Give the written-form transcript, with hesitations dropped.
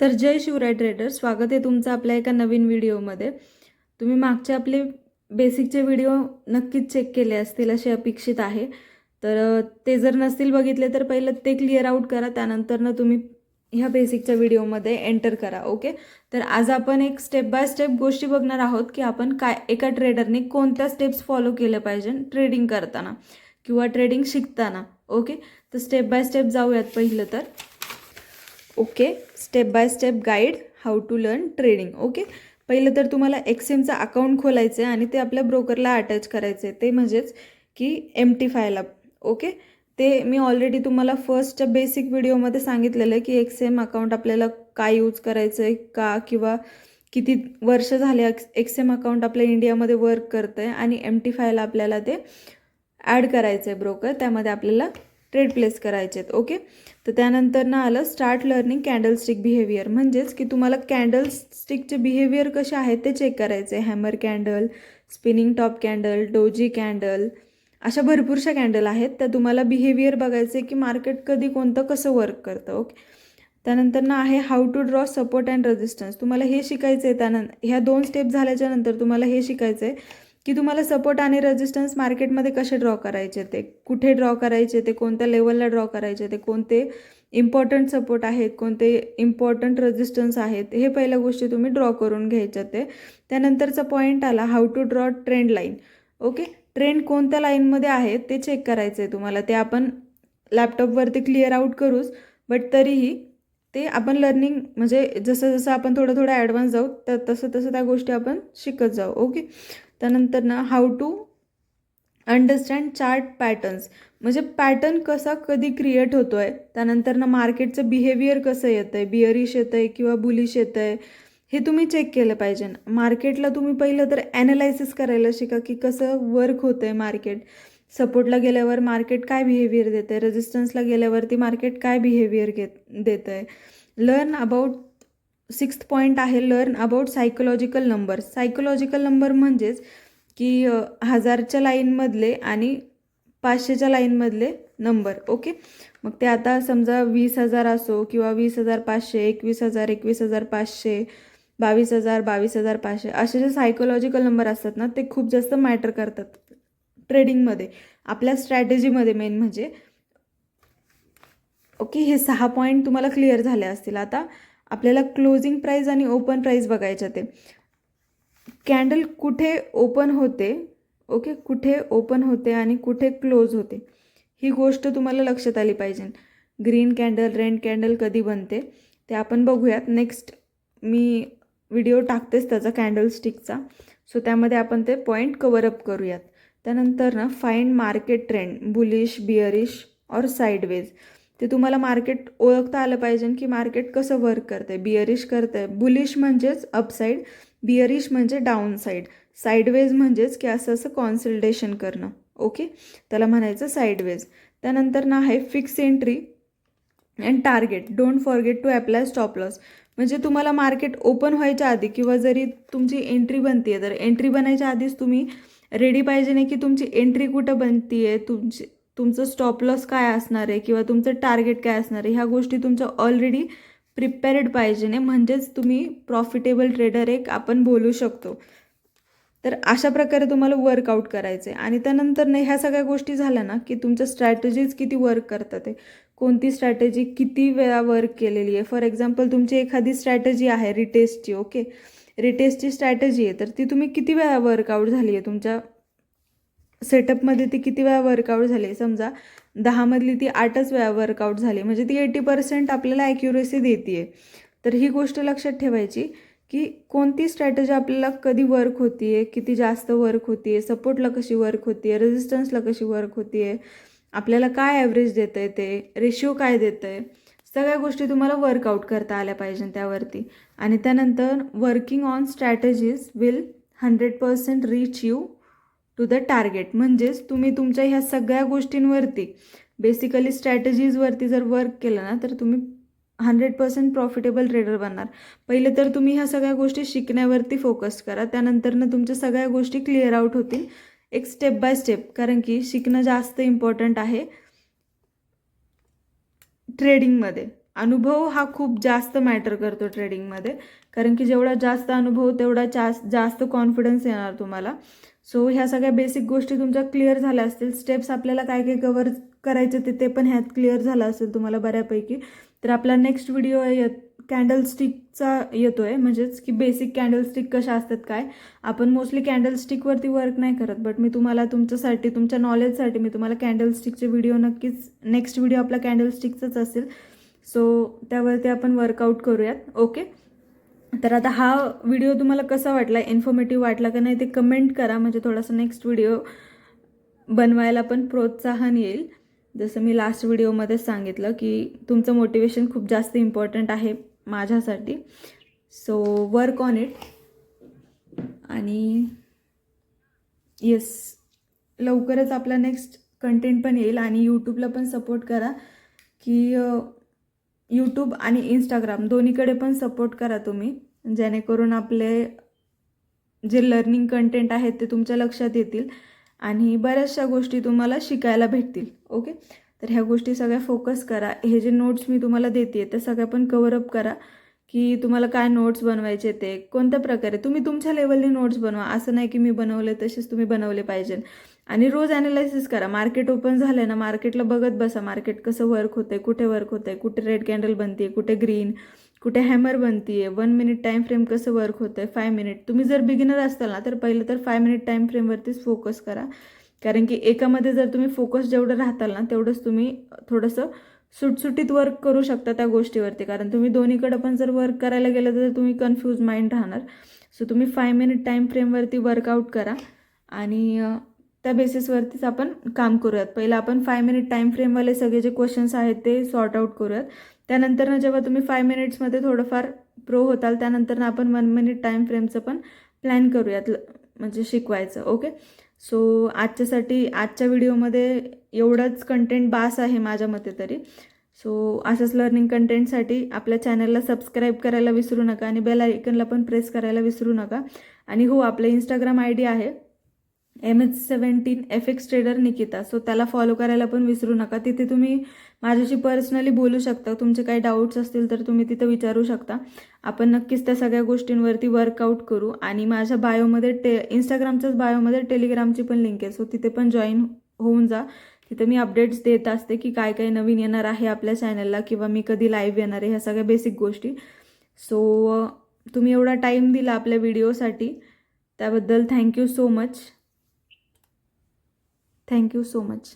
तर जय शिवराय ट्रेडर, स्वागत आहे तुमचं आपल्या एका नवीन व्हिडिओमध्ये. तुम्ही मागचे आपले बेसिकचे व्हिडिओ नक्कीच चेक केले असतील असे अपेक्षित आहे. तर ते जर नसतील बघितले तर पहिलं ते क्लिअर आउट करा, त्यानंतर तुम्ही ह्या बेसिकच्या व्हिडिओमध्ये एंटर करा. ओके. तर आज आपण एक स्टेप बाय स्टेप गोष्टी बघणार आहोत की आपण काय एका ट्रेडरने कोणत्या स्टेप्स फॉलो केले पाहिजे ट्रेडिंग करताना किंवा ट्रेडिंग शिकताना. ओके. तर स्टेप बाय स्टेप जाऊयात. पहिलं तर okay, step by step guide how to learn trading. Okay. पहिलं तर तुम्हाला एक्सएमचं अकाउंट खोलायचं आहे आणि ते आपल्या ब्रोकरला अटॅच करायचं आहे, ते म्हणजेच की एम्प्टी फाईल. ओके. ते मी ऑलरेडी तुम्हाला फर्स्टच्या बेसिक व्हिडिओमध्ये सांगितलेलं आहे की एक्सएम अकाउंट आपल्याला काय यूज करायचं आहे का, किंवा किती वर्ष झाले एक्सएम अकाउंट आपल्या इंडियामध्ये वर्क करतं आहे आणि एम्प्टी फाईल आपल्याला ते ॲड करायचं आहे ब्रोकर, त्यामध्ये आपल्याला ट्रेड प्लेस करायचे आहेत. ओके. तर त्यानंतर आलं स्टार्ट लर्निंग कॅन्डलस्टिक बिहेवियर, म्हणजेच की तुम्हाला कॅन्डलस्टिकचे बिहेवियर कसे आहेत ते चेक करायचे. Hammer candle, spinning top candle, doji candle, अशा भरपूरशा कॅन्डल आहेत. त्या तुम्हाला बिहेवियर बघायचे की मार्केट कधी कोणतं कसं वर्क करतं. ओके. त्यानंतर आहे how to draw support and resistance. तुम्हाला हे शिकायचं आहे. त्यानंतर ह्या 2 स्टेप झाल्याच्या नंतर तुम्हाला हे शिकायचं आहे की तुम्हाला सपोर्ट आणि रेजिस्टन्स मार्केटमध्ये कसे ड्रॉ करायचे, ते कुठे ड्रॉ करायचे, ते कोणत्या लेवलला ड्रॉ करायचे, ते कोणते इम्पॉर्टंट सपोर्ट आहेत, कोणते इम्पॉर्टंट रेजिस्टन्स आहेत, हे पहिल्या गोष्टी तुम्ही ड्रॉ करून घ्यायच्या. ते त्यानंतरचा पॉईंट आला how to draw trend line. Okay. Trend कोणत्या लाईनमध्ये आहे ते चेक करायचं आहे तुम्हाला. ते आपण लॅपटॉपवरती क्लिअर आउट करूच, बट तरीही ते आपण लर्निंग म्हणजे जसं जसं आपण थोडं थोडं ॲडव्हान्स जाऊ तर तसं तसं त्या गोष्टी आपण शिकत जाऊ. ओके. त्यानंतर how to understand chart patterns, म्हणजे पॅटर्न कसा कधी क्रिएट होतो आहे, त्यानंतर मार्केटचं बिहेवियर कसं येतं आहे, बिअरिश येतं आहे किंवा बुलिश येतं आहे, हे तुम्ही चेक केलं पाहिजे. मार्केटला तुम्ही पहिलं तर ॲनालायसिस करायला शिका की कसं वर्क होतं आहे मार्केट. सपोर्टला गेल्यावर मार्केट काय बिहेवियर देतं आहे, रेजिस्टन्सला गेल्यावरती मार्केट काय बिहेवियर देतं आहे. लर्न अबाउट 6th पॉईंट आहे learn about psychological number. Psychological number म्हणजेच की 1000च्या लाईनमधले आणि 500च्या लाईनमधले नंबर. ओके. मग ते आता समजा 20,000 असो किंवा 20,500, 21,000, 21,500, 22,000, 22,500, असे जे सायकोलॉजिकल नंबर असतात ना, ते खूप जास्त मॅटर करतात ट्रेडिंगमध्ये, आपल्या स्ट्रॅटेजीमध्ये मेन म्हणजे. ओके. हे 6 पॉईंट तुम्हाला क्लिअर झाले असतील. आता आपल्याला क्लोजिंग प्राईस आणि ओपन प्राईस बघायचं. ते कॅन्डल कुठे ओपन होते, ओके, कुठे ओपन होते आणि कुठे क्लोज होते, ही गोष्ट तुम्हाला लक्षात आली पाहिजे. ग्रीन कॅन्डल, रेड कॅन्डल कधी बनते ते आपण बघूयात. नेक्स्ट मी व्हिडिओ टाकतेच त्याचा कॅन्डलस्टिकचा, सो त्यामध्ये आपण ते पॉईंट कवर अप करूयात. त्यानंतर find market trend, bullish, bearish और साईडवेज. ते तुम्हाला मार्केट ओळखता आलं पाहिजे की मार्केट कसं वर्क करते. बिअरिश करते, बुलिश म्हणजेच अपसाईड, बिअरिश म्हणजे डाऊन साईड, साईडवेज म्हणजेच की असं असं कॉन्सल्टेशन करणं. ओके. त्याला म्हणायचं साईडवेज. त्यानंतर आहे fix entry and target, don't forget to apply stop loss. म्हणजे तुम्हाला मार्केट ओपन व्हायच्या आधी किंवा जरी तुमची एंट्री बनते आहे तर एंट्री बनायच्या आधीच तुम्ही रेडी पाहिजे नाही की तुमची एंट्री कुठं बनती आहे, तुमचं स्टॉप लॉस काय असणार आहे किंवा तुमचं टार्गेट काय असणार आहे, ह्या गोष्टी तुमच्या ऑलरेडी प्रिपेअर्ड पाहिजे नाही, म्हणजेच तुम्ही प्रॉफिटेबल ट्रेडर एक आपण बोलू शकतो. तर अशा प्रकारे तुम्हाला वर्कआउट करायचं आहे. आणि त्यानंतर ह्या सगळ्या गोष्टी झाल्या ना की तुमच्या स्ट्रॅटेजीज किती वर्क करतात आहे, कोणती स्ट्रॅटेजी किती वेळा वर्क केलेली आहे. फॉर एक्झाम्पल तुमची एखादी स्ट्रॅटेजी आहे रिटेस्टची. ओके. रिटेस्टची स्ट्रॅटेजी आहे तर ती तुम्ही किती वेळा वर्कआउट झाली आहे, तुमच्या सेटअपमध्ये ती किती वेळा वर्कआउट झाली. समजा 10मधली ती 8च वेळा वर्कआउट झाली, म्हणजे ती 80% आपल्याला ॲक्युरेसी देते आहे. तर ही गोष्ट लक्षात ठेवायची की कोणती स्ट्रॅटेजी आपल्याला कधी वर्क होती आहे, किती जास्त वर्क होती आहे, सपोर्टला कशी वर्क होती आहे, रेजिस्टन्सला कशी वर्क होती आहे, आपल्याला काय ॲव्हरेज देतं आहे, ते रेशिओ काय देतं आहे, सगळ्या गोष्टी तुम्हाला वर्कआउट करता आल्या पाहिजे त्यावरती. आणि त्यानंतर working on strategies will 100% reach you to the target. म्हणजेच तुम्ही तुमच्या ह्या सगळ्या गोष्टींवरती बेसिकली स्ट्रॅटेजीजवरती जर वर्क केलं ना तर तुम्ही 100% प्रॉफिटेबल ट्रेडर बनणार. पहिले तर तुम्ही ह्या सगळ्या गोष्टी शिकण्यावरती फोकस करा, त्यानंतरनं तुमच्या सगळ्या गोष्टी क्लिअर आउट होतील एक स्टेप बाय स्टेप, कारण की शिकणं जास्त इम्पॉर्टंट आहे ट्रेडिंगमध्ये. अनुभव हा खूप जास्त मॅटर करतो ट्रेडिंगमध्ये, कारण की जेवढा जास्त अनुभव तेवढा जास्त कॉन्फिडन्स येणार तुम्हाला. सो ह्या सगळ्या बेसिक गोष्टी तुमच्या क्लिअर झाल्या असतील. स्टेप्स आपल्याला काय काय कव्हर करायचे ते पण ह्यात क्लिअर झालं असेल तुम्हाला बऱ्यापैकी. तर आपला नेक्स्ट व्हिडिओ कॅन्डलस्टिकचा येतोय, म्हणजेच की बेसिक कॅन्डलस्टिक कशा असतात काय. आपण मोस्टली कॅन्डलस्टिकवरती वर्क नाही करत, बट मी तुम्हाला तुमच्यासाठी, तुमच्या नॉलेजसाठी मी तुम्हाला कॅन्डलस्टिकचे व्हिडिओ नक्कीच, नेक्स्ट व्हिडिओ आपला कॅन्डलस्टिकचाच असेल. सो त्यावरती आपण वर्कआउट करूयात. ओके, तर आता हा व्हिडिओ तुम्हाला कसा वाटला, इन्फॉर्मेटिव्ह वाटला का नाही ते कमेंट करा, म्हणजे थोडासा नेक्स्ट व्हिडिओ बनवायला पण प्रोत्साहन येईल. जसं मी लास्ट व्हिडिओमध्ये सांगितलं की तुमचं मोटिवेशन खूप जास्त इम्पॉर्टंट आहे माझ्यासाठी. So work on it. आणि येस, लवकरच आपला नेक्स्ट कंटेंट पण येईल. आणि यूट्यूबला पण सपोर्ट करा, की यूट्यूब आणि इंस्टाग्राम दोन्हीकडे पण सपोर्ट करा तुम्ही, जेणेकरून आपले जे लर्निंग कंटेंट आहेत ते तुमच्या लक्षात येतील आणि बऱ्याचशा गोष्टी तुम्हाला शिकायला भेटतील. ओके, तर ह्या गोष्टी सगळ्या फोकस करा. हे जे नोट्स मी तुम्हाला देते ते सगळ्या पण कव्हरअप करा, की तुम्हाला काय नोट्स बनवायचे, ते कोणत्या प्रकारे तुम्ही तुमच्या लेवलने नोट्स बनवा. असं नाही की मी बनवले तसेच तुम्ही बनवले पाहिजे. आणि रोज ॲनालायसिस करा. मार्केट ओपन झालं ना, मार्केटला बघत बसा, मार्केट कसं वर्क होतंय, कुठे वर्क होतंय, कुठे रेड कॅन्डल बनते, कुठे ग्रीन, कुठे हॅमर बनते, 1 मिनिट टाईम फ्रेम कसं वर्क होतंय, 5 मिनिट. तुम्ही जर बिगिनर असाल ना, तर पहिलं तर 5 मिनिट टाईम फ्रेमवरतीच फोकस करा, कारण की एकामध्ये जर तुम्ही फोकस जेवढं राहताल ना, तेवढंच तुम्ही थोडंसं सुटसुटीत वर्क करू शकता त्या गोष्टीवरती. कारण तुम्ही दोन्हीकडे पण जर वर्क करायला गेलं तर तुम्ही कन्फ्यूज माइंड राहणार. सो तुम्ही 5 मिनिट टाईम फ्रेमवरती वर्कआउट करा आणि त्या बेसिसवरतीच आपण काम करूयात. पहिलं आपण 5 मिनिट टाईम फ्रेमवाले सगळे जे क्वेश्चन्स आहेत ते सॉर्ट आउट करूयात. त्यानंतर जेव्हा तुम्ही 5 मिनिट्समध्ये थोडंफार प्रो होताल, त्यानंतर आपण 1 मिनिट टाईम फ्रेमचं पण प्लॅन करूयात, म्हणजे शिकवायचं. ओके, सो आजच्या व्हिडिओमध्ये एवढंच कंटेंट बास आहे माझ्या मते तरी. सो असंच लर्निंग कंटेंटसाठी आपल्या चॅनलला सबस्क्राईब करायला विसरू नका आणि बेल आयकनला पण प्रेस करायला विसरू नका. आणि हो, आपलं इंस्टाग्राम ID आहे MH17 FX trader Nikita. So त्याला फॉलो करायला पण विसरू नका. तिथे तुम्ही माझ्याशी पर्सनली बोलू शकता. तुमचे काही डाऊट्स असतील तर तुम्ही तिथं विचारू शकता. आपण नक्कीच त्या सगळ्या गोष्टींवरती वर्कआउट करू. आणि माझ्या बायोमध्ये इंस्टाग्रामच्याच बायोमध्ये टेलिग्रामची पण लिंक आहे, सो तिथे पण जॉईन होऊन जा. तिथे मी अपडेट्स देत असते की काय काय नवीन येणार आहे आपल्या चॅनलला, किंवा मी कधी लाईव्ह येणार आहे, ह्या सगळ्या बेसिक गोष्टी. सो तुम्ही एवढा टाईम दिला आपल्या व्हिडिओसाठी, त्याबद्दल thank you so much. Thank you so much.